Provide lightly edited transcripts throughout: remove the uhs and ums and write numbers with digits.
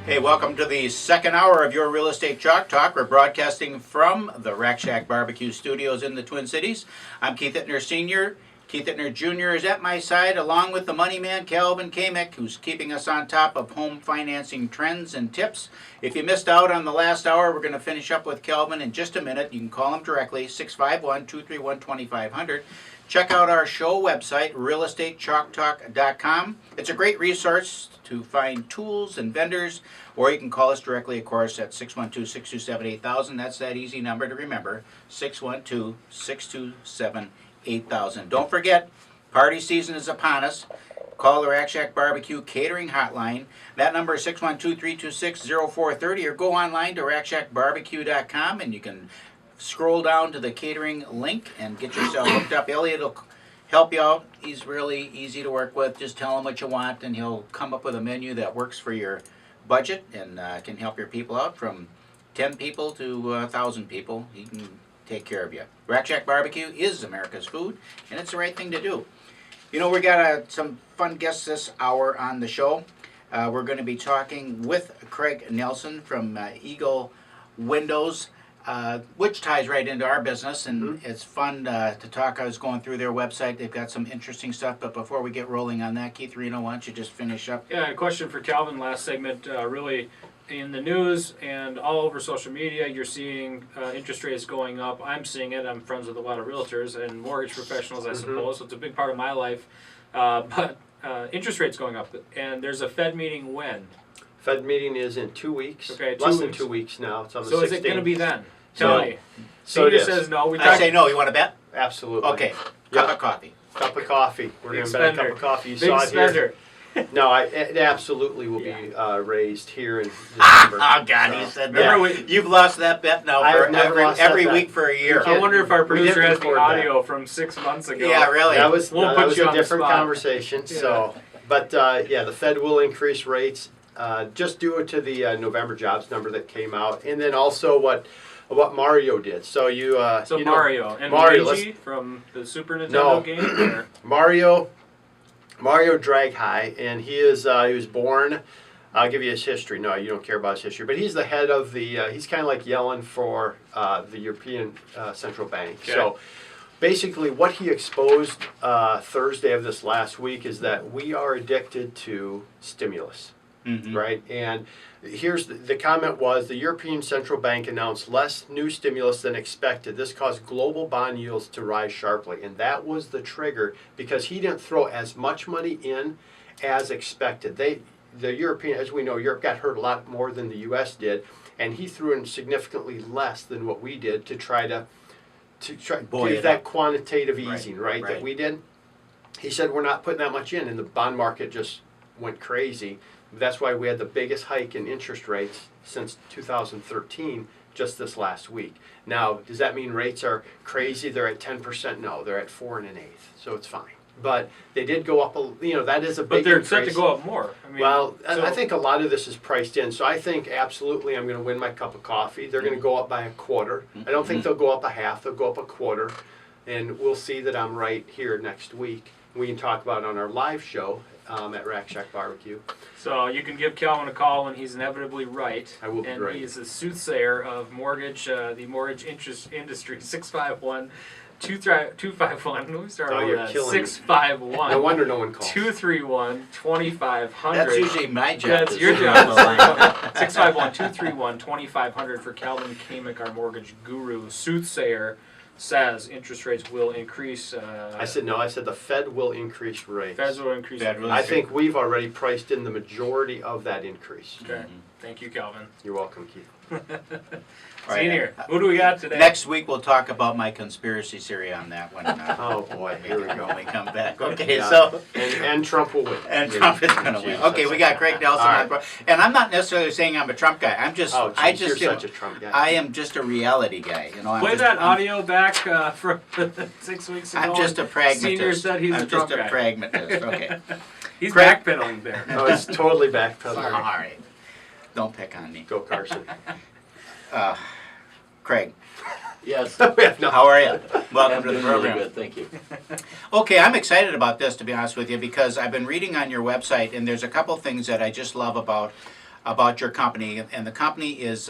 Hey, welcome to the second hour of your Real Estate Chalk Talk. We're broadcasting from the Rack Shack Barbecue Studios in the Twin Cities. I'm Keith Hittner Sr. Keith Hittner Jr. is at my side, along with the money man, Kelvin Kaemingk, who's keeping us on top of home financing trends and tips. If you missed out on the last hour, we're going to finish up with Kelvin in just a minute. You can call him directly, 651-231-2500. Check out our show website, realestatechalktalk.com. It's a great resource to find tools and vendors, or you can call us directly, of course, at 612-627-8000. That's that easy number to remember, 612-627-8000. Don't forget, party season is upon us. Call the Rack Shack Barbecue Catering Hotline. That number is 612-326-0430, or go online to rackshackbarbecue.com, and you can scroll down to the catering link and get yourself hooked up. Elliot will help you out. He's really easy to work with. Just tell him what you want, and he'll come up with a menu that works for your budget and can help your people out from 10 people to 1,000 people. He can take care of you. Rack Shack Barbecue is America's food, and it's the right thing to do. You know, we got some fun guests this hour on the show. We're going to be talking with Craig Nelson from Eagle Windows, which ties right into our business, and it's fun to talk. I was going through their website. They've got some interesting stuff, but before we get rolling on that, Keith Reno, why don't you just finish up? Yeah, a question for Calvin last segment. Really, in the news and all over social media, you're seeing interest rates going up. I'm seeing it. I'm friends with a lot of realtors and mortgage professionals, I suppose, so it's a big part of my life. But interest rates going up, and there's a Fed meeting when? Fed meeting is in 2 weeks. Okay, less than 2 weeks now. It's on the 16th. So is it going to be then? Tell me. So Senior says no. I say no. You want to bet? Absolutely. Okay. Cup of coffee. Cup of coffee. We're going to bet a cup of coffee. You Big saw it spender. here. No, it absolutely will be raised here in December. Oh, God, he said that. You've lost that bet now for every week for a year. I wonder if our producer has the record audio from 6 months ago. Yeah, really. That was, We'll that put was you a on the different spot. conversation. Yeah. So, but yeah, the Fed will increase rates just due to the November jobs number that came out, and then also what Mario did. So you So you Mario know, and Mario, Luigi from the Super Nintendo game? Or? Mario Drag High, and he was born. I'll give you his history. No, you don't care about his history, but he's the head of the. He's kind of like Yellen for the European Central Bank. Okay. So basically, what he exposed Thursday of this last week is that we are addicted to stimulus, right? And here's the comment was the European Central Bank announced less new stimulus than expected. This caused global bond yields to rise sharply, and that was the trigger because he didn't throw as much money in as expected. The European, as we know, Europe got hurt a lot more than the U.S. did, and he threw in significantly less than what we did to try to give that quantitative easing, right, that we did. He said we're not putting that much in, and the bond market just went crazy. That's why we had the biggest hike in interest rates since 2013 just this last week. Now, does that mean rates are crazy? They're at 10%? No, they're at 4 1/8, so it's fine. But they did go up, that is a big But they're increase. set to go up more. I mean, Well, I think a lot of this is priced in. So I think absolutely I'm going to win my cup of coffee. They're going to go up by a quarter. I don't think they'll go up a half. They'll go up a quarter. And we'll see that I'm right here next week. We can talk about it on our live show at Rack Shack Barbecue. So you can give Calvin a call when he's inevitably right. I will be and right. He's a soothsayer of mortgage, the mortgage interest industry, 651-251. Let me start over you're that. killing me. 651. No wonder no one calls. 231-2500. That's usually my job. That's your job. 651-231-2500 for Kelvin Kaemingk, our mortgage guru, soothsayer. Says interest rates will increase. I said no. I said the Fed will increase rates. Feds will increase. I think we've already priced in the majority of that increase. Okay. Thank you, Kelvin. You're welcome, Keith. Senior, who do we got today? Next week we'll talk about my conspiracy theory on that one. Oh boy, here we go. When we come back. Okay, Yeah. so And Trump will win. and Trump is going to win. Okay, we got Craig Nelson. All On, and I'm not necessarily saying I'm a Trump guy. I'm just, Oh, I geez, just, you're such a Trump guy. I am just a reality guy. I'm Play just, that audio back from 6 weeks ago. I'm just a pragmatist. Senior said he's I'm a Trump just a guy. pragmatist. Okay. He's Craig- backpedaling there. No, it's totally All backpedaling. right. Don't pick on me. Go Carson. Craig, Yes. We have no- how are you? Welcome I'm to the doing really program. good, thank you. Okay, I'm excited about this, to be honest with you, because I've been reading on your website, and there's a couple things that I just love about about your company, and the company is,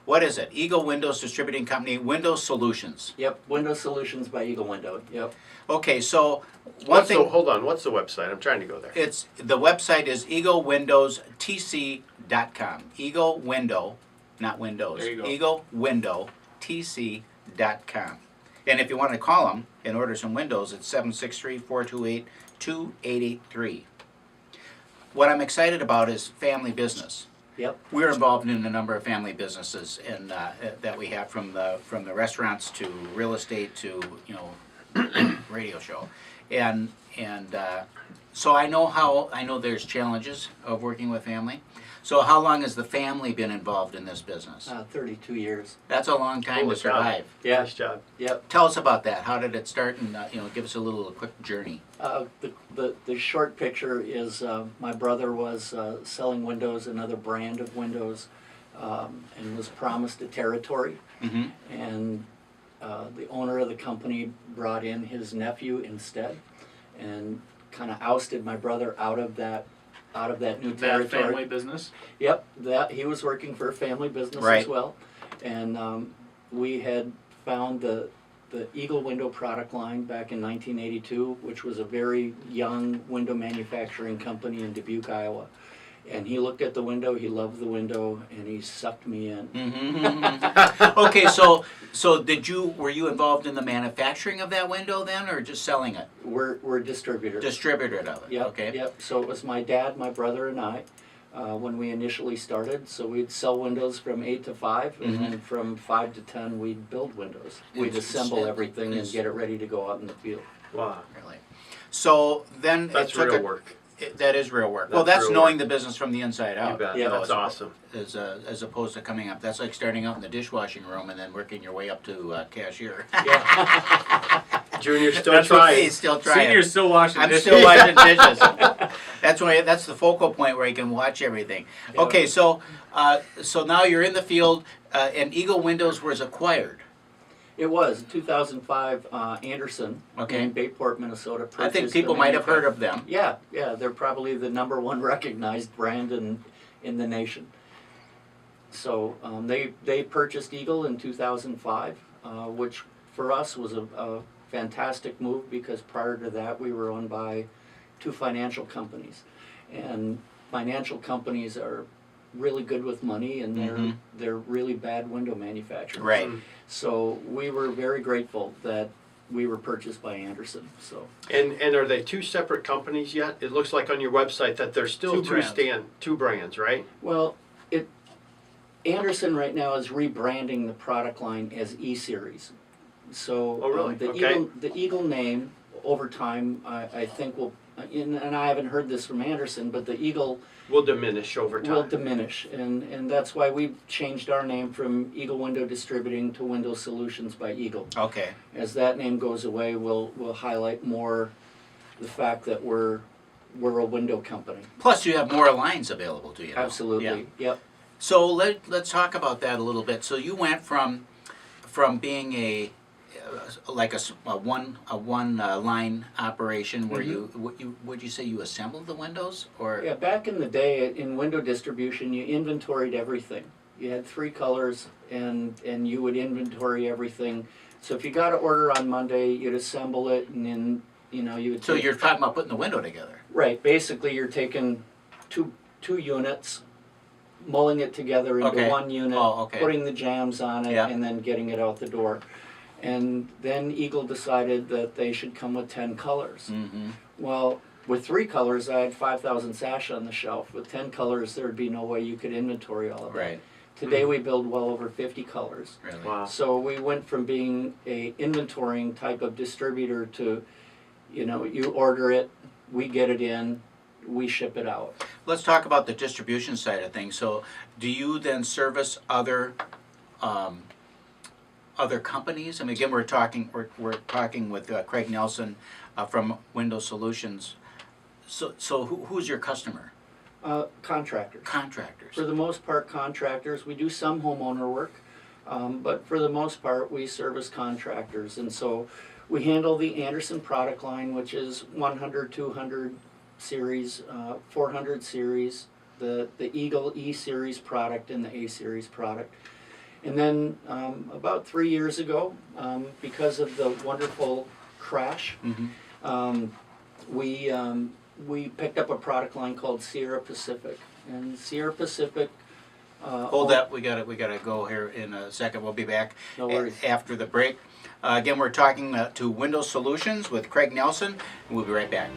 what is it? Eagle Windows Distributing Company, Windows Solutions. Yep, Window Solutions by Eagle Window. Yep. Okay, so one thing. Hold on, what's the website? I'm trying to go there. The website is eaglewindowstc.com. Eagle Window, not Windows. There you go. eaglewindowtc.com. And if you want to call them and order some windows, it's 763-428-2883. What I'm excited about is family business. Yep. We're involved in a number of family businesses and that we have from the restaurants to real estate to radio show, and so I know there's challenges of working with family. So how long has the family been involved in this business? 32 years. That's a long time Holy to survive. Yeah. Nice job. Yep. Tell us about that. How did it start? And give us a quick journey. The short picture is my brother was selling windows, another brand of windows, and was promised a territory. Mm-hmm. And the owner of the company brought in his nephew instead, and kind of ousted my brother out of that new territory. That family business? Yep, that he was working for a family business Right. as well, and we had found the Eagle window product line back in 1982, which was a very young window manufacturing company in Dubuque, Iowa. And he looked at the window, he loved the window, and he sucked me in. Mm-hmm. Okay, so were you involved in the manufacturing of that window then, or just selling it? We're distributors. Distributor of it. Yep, Okay. Yep. So it was my dad, my brother, and I when we initially started. So we'd sell windows from 8 to 5, and then from 5 to 10 we'd build windows. We'd assemble everything and get it ready to go out in the field. Wow. Really. So then That's it took real work. That is real work. That's That's real knowing work. the business from the inside out. You bet. Yeah, That's awesome. As opposed to coming up. That's like starting out in the dishwashing room and then working your way up to cashier. Junior's still That's what trying. He's still trying. Senior's still washing I'm dishes. still washing dishes. That's the focal point where you can watch everything. Yeah. Okay, so now you're in the field, and Eagle Windows was acquired. It was 2005. Anderson Okay. in Bayport, Minnesota. I think purchased people the might have heard manufacturer. of them. Yeah, they're probably the #1 recognized brand in the nation. So they purchased Eagle in 2005, which for us was a fantastic move because prior to that we were owned by 2 financial companies, and financial companies are really good with money, and they're really bad window manufacturers. Right. So we were very grateful that we were purchased by Anderson. So And are they 2 separate companies yet? It looks like on your website that there's still two brands, right? well, Anderson right now is rebranding the product line as E-Series. So Oh, really? the Okay. Eagle name over time, I think will, and I haven't heard this from Anderson, but the Eagle Will diminish over time. will diminish, and that's why we've changed our name from Eagle Window Distributing to Window Solutions by Eagle. Okay. As that name goes away, we'll highlight more the fact that we're a window company. Plus, you have more lines available to you now. Absolutely. Yeah. Yep. So let's talk about that a little bit. So you went from being a one line operation where would you say you assembled the windows or Yeah, back in the day in window distribution, you inventoried everything. You had 3 colors, and you would inventory everything. So if you got an order on Monday, you'd assemble it, and then you would. So you're talking about putting the window together. Right. Basically, you're taking two units, mulling it together into Okay. one unit, Okay. putting the jams on it, Yeah. and then getting it out the door. And then Eagle decided that they should come with 10 colors. Mm-hmm. Well, with 3 colors, I had 5,000 sash on the shelf. With 10 colors, there would be no way you could inventory all of that. Right. Today, we build well over 50 colors. Really. Wow. So we went from being a inventorying type of distributor to, you order it, we get it in, we ship it out. Let's talk about the distribution side of things. So do you then service other companies? I mean, again, we're talking with Craig Nelson from Window Solutions. So who's your customer? Contractors. Contractors. For the most part, contractors. We do some homeowner work, but for the most part, we service contractors. And so we handle the Anderson product line, which is 100, 200 series, 400 series, the Eagle E-Series product and the A-Series product. And then about 3 years ago, because of the wonderful crash, we picked up a product line called Sierra Pacific. And Sierra Pacific... Hold up, we gotta go here in a second. We'll be back No worries. after the break. Again, we're talking to Window Solutions with Craig Nelson, and we'll be right back.